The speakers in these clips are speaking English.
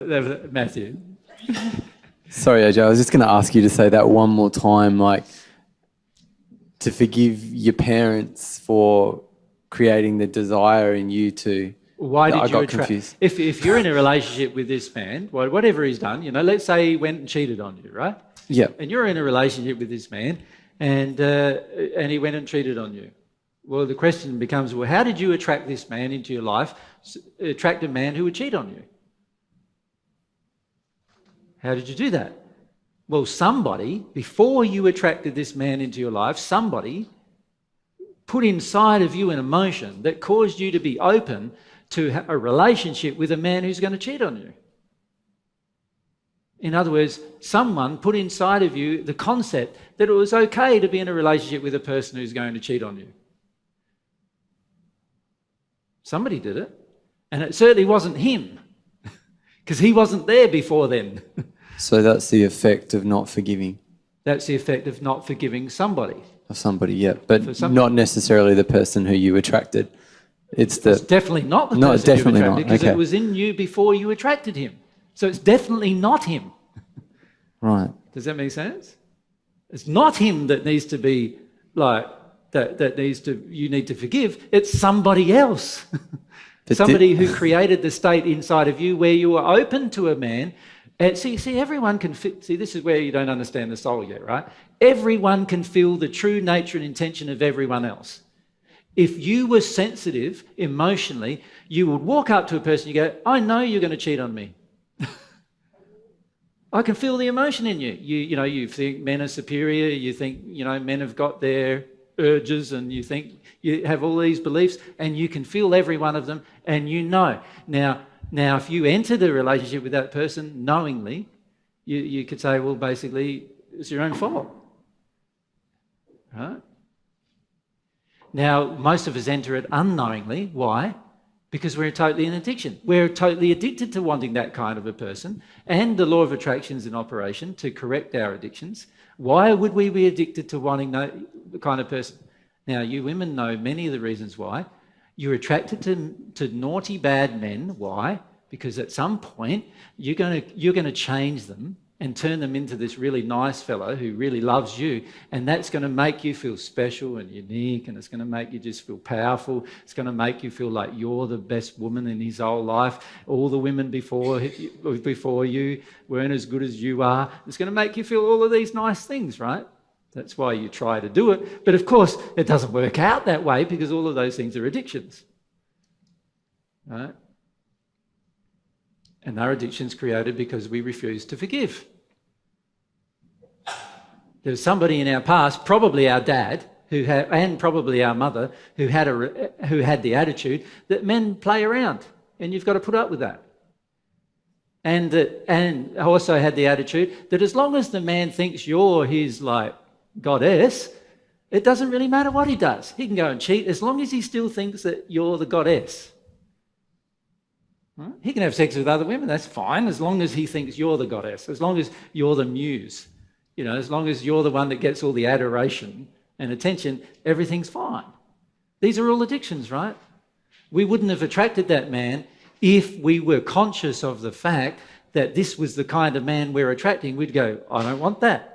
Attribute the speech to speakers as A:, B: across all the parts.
A: Matthew.
B: Sorry, AJ, I was just going to ask you to say that one more time, like to forgive your parents for creating the desire in you to...
A: Why did
B: I
A: you
B: got
A: attract?
B: confused.
A: If you're in a relationship with this man, whatever he's done, let's say he went and cheated on you, right?
B: Yeah.
A: And you're in a relationship with this man, and he went and cheated on you. Well, the question becomes, well, how did you attract this man into your life? Attract a man who would cheat on you? How did you do that? Well, somebody, before you attracted this man into your life, somebody put inside of you an emotion that caused you to be open to a relationship with a man who's going to cheat on you. In other words, someone put inside of you the concept that it was okay to be in a relationship with a person who's going to cheat on you. Somebody did it, and it certainly wasn't him, because he wasn't there before then.
B: So that's the effect of not forgiving.
A: That's the effect of not forgiving somebody.
B: Of somebody, yeah, but not necessarily the person who you attracted. It's
A: definitely not the person
B: definitely
A: you attracted,
B: not.
A: because
B: Okay.
A: it was in you before you attracted him. So it's definitely not him.
B: Right.
A: Does that make sense? It's not him that needs to be like you need to forgive. It's somebody else. Somebody who created the state inside of you where you were open to a man. And see, everyone can see, this is where you don't understand the soul yet, right? Everyone can feel the true nature and intention of everyone else. If you were sensitive emotionally, you would walk up to a person, you go, I know you're going to cheat on me. I can feel the emotion in you. You think men are superior, you think, men have got their urges, and you think you have all these beliefs, and you can feel every one of them, and you know. Now, if you enter the relationship with that person knowingly, you could say, well, basically, it's your own fault. Right? Now, most of us enter it unknowingly. Why? Because we're totally in addiction. We're totally addicted to wanting that kind of a person, and the law of attraction is in operation to correct our addictions. Why would we be addicted to wanting the kind of person? Now, you women know many of the reasons why. You're attracted to naughty, bad men. Why? Because at some point you're going to change them and turn them into this really nice fellow who really loves you, and that's going to make you feel special and unique, and it's going to make you just feel powerful. It's going to make you feel like you're the best woman in his whole life. All the women before you weren't as good as you are. It's going to make you feel all of these nice things, right? That's why you try to do it. But of course, it doesn't work out that way, because all of those things are addictions. Right? And they're addictions created because we refuse to forgive. There's somebody in our past, probably our dad, and probably our mother, who had the attitude that men play around, and you've got to put up with that. And also had the attitude that as long as the man thinks you're his goddess, it doesn't really matter what he does. He can go and cheat as long as he still thinks that you're the goddess. Right? He can have sex with other women, that's fine, as long as he thinks you're the goddess, as long as you're the muse, as long as you're the one that gets all the adoration and attention, everything's fine. These are all addictions, right? We wouldn't have attracted that man if we were conscious of the fact that this was the kind of man we're attracting. We'd go, I don't want that.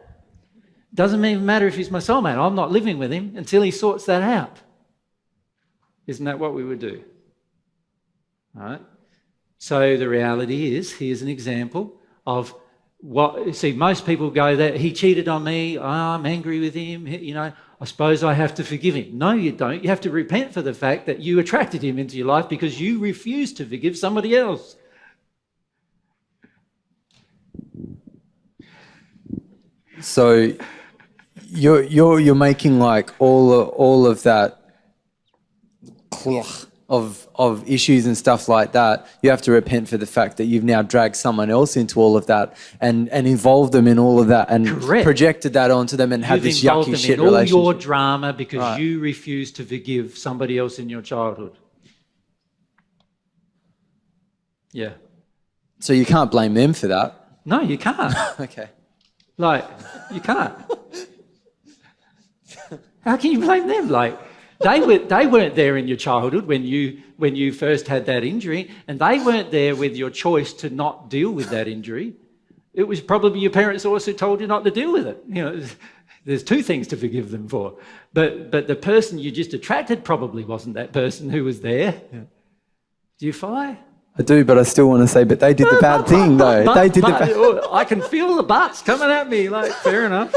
A: Doesn't even matter if he's my soulmate. I'm not living with him until he sorts that out. Isn't that what we would do? All right? So the reality is, here's an example of most people go that he cheated on me, I'm angry with him, I suppose I have to forgive him. No, you don't. You have to repent for the fact that you attracted him into your life because you refused to forgive somebody else.
B: So you're making all of that of issues and stuff like that. You have to repent for the fact that you've now dragged someone else into all of that and involved them in all of that and projected that onto them and had this yucky shit relationship.
A: You've involved them in all your drama because you refused to forgive somebody else in your childhood. Yeah.
B: So you can't blame them for that.
A: No, you can't.
B: Okay.
A: You can't. How can you blame them? They weren't there in your childhood when you first had that injury, and they weren't there with your choice to not deal with that injury. It was probably your parents also told you not to deal with it. There's two things to forgive them for. But the person you just attracted probably wasn't that person who was there. Yeah. Do you follow?
B: I do, but I still want to say, but they did the bad thing, though. They did the bad.
A: I can feel the buts coming at me. Like, fair enough.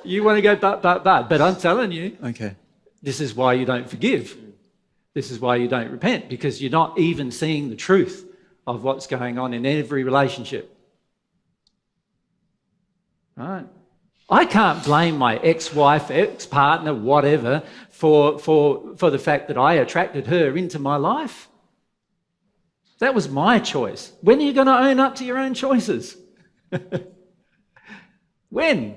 A: You want to go but. But I'm telling you,
B: okay,
A: this is why you don't forgive. This is why you don't repent, because you're not even seeing the truth of what's going on in every relationship. Right? I can't blame my ex-wife, ex-partner, whatever, for the fact that I attracted her into my life. That was my choice. When are you going to own up to your own choices? When?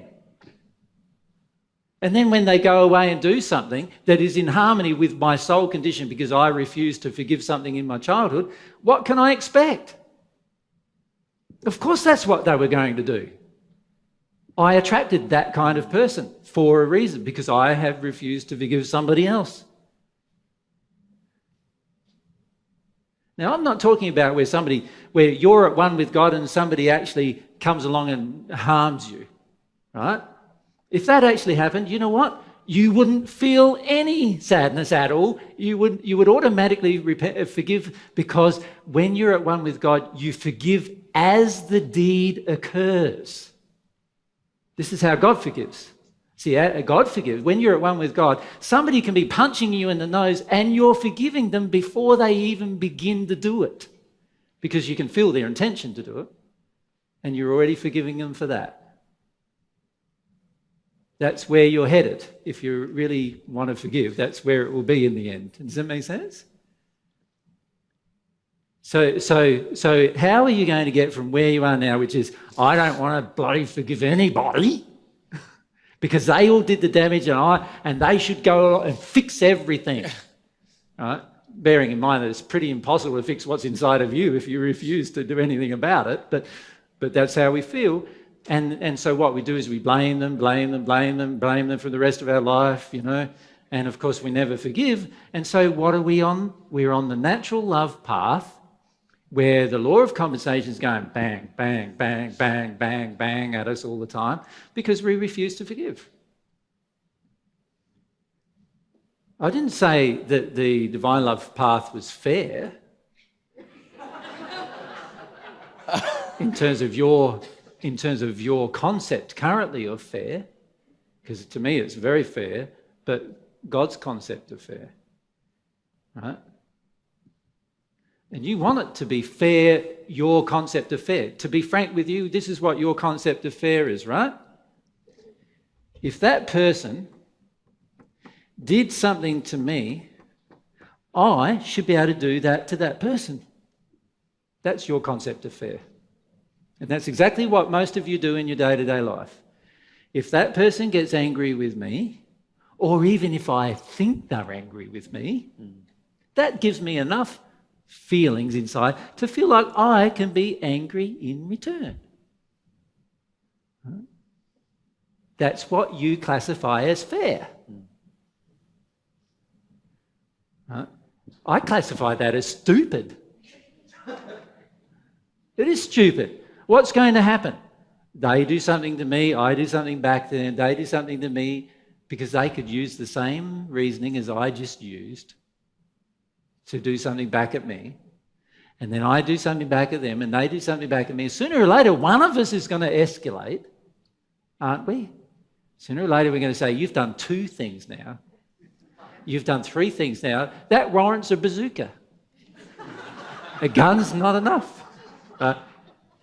A: And then when they go away and do something that is in harmony with my soul condition because I refused to forgive something in my childhood, what can I expect? Of course that's what they were going to do. I attracted that kind of person for a reason, because I have refused to forgive somebody else. Now, I'm not talking about where you're at one with God and somebody actually comes along and harms you, right? If that actually happened, you know what? You wouldn't feel any sadness at all. You would automatically forgive, because when you're at one with God, you forgive as the deed occurs. This is how God forgives. See, God forgives. When you're at one with God, somebody can be punching you in the nose and you're forgiving them before they even begin to do it, because you can feel their intention to do it and you're already forgiving them for that. That's where you're headed. If you really want to forgive, that's where it will be in the end. Does that make sense? So how are you going to get from where you are now, which is, I don't want to bloody forgive anybody because they all did the damage and they should go and fix everything, right? Bearing in mind that it's pretty impossible to fix what's inside of you if you refuse to do anything about it, but that's how we feel. And so what we do is we blame them for the rest of our life, and of course we never forgive. And so what are we on? We're on the natural love path, where the law of compensation is going bang, bang, bang, bang, bang, bang at us all the time because we refuse to forgive. I didn't say that the divine love path was fair in terms of your concept currently of fair, because to me it's very fair, but God's concept of fair, right? And you want it to be fair, your concept of fair. To be frank with you, this is what your concept of fair is, right? If that person did something to me, I should be able to do that to that person. That's your concept of fair. And that's exactly what most of you do in your day-to-day life. If that person gets angry with me, or even if I think they're angry with me, that gives me enough feelings inside to feel like I can be angry in return. That's what you classify as fair. I classify that as stupid. It is stupid. What's going to happen? They do something to me, I do something back to them, they do something to me, because they could use the same reasoning as I just used to do something back at me. And then I do something back at them and they do something back at me. Sooner or later, one of us is going to escalate, aren't we? Sooner or later, we're going to say, you've done 2 things now. You've done 3 things now. That warrants a bazooka. A gun's not enough.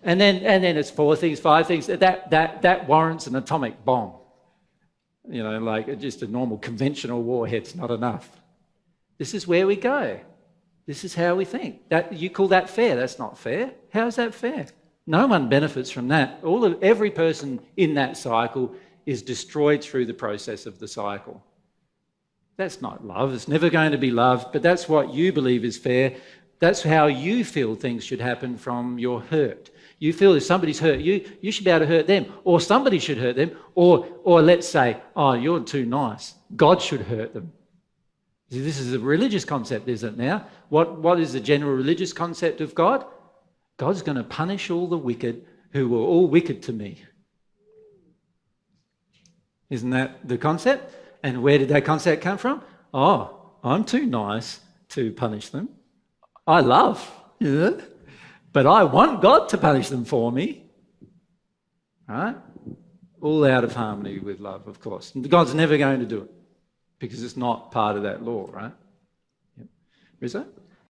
A: And then it's 4 things, 5 things. That warrants an atomic bomb. Like just a normal conventional warhead's not enough. This is where we go. This is how we think. You call that fair? That's not fair. How is that fair? No one benefits from that. Every person in that cycle is destroyed through the process of the cycle. That's not love. It's never going to be love, but that's what you believe is fair. That's how you feel things should happen from your hurt. You feel if somebody's hurt you, you should be able to hurt them, or somebody should hurt them, or let's say, oh, you're too nice. God should hurt them. See, this is a religious concept, is it now? What is the general religious concept of God? God's going to punish all the wicked who were all wicked to me. Isn't that the concept? And where did that concept come from? Oh, I'm too nice to punish them. I love, yeah, but I want God to punish them for me. Right? All out of harmony with love, of course. And God's never going to do it because it's not part of that law, right? Yep. Rizzo?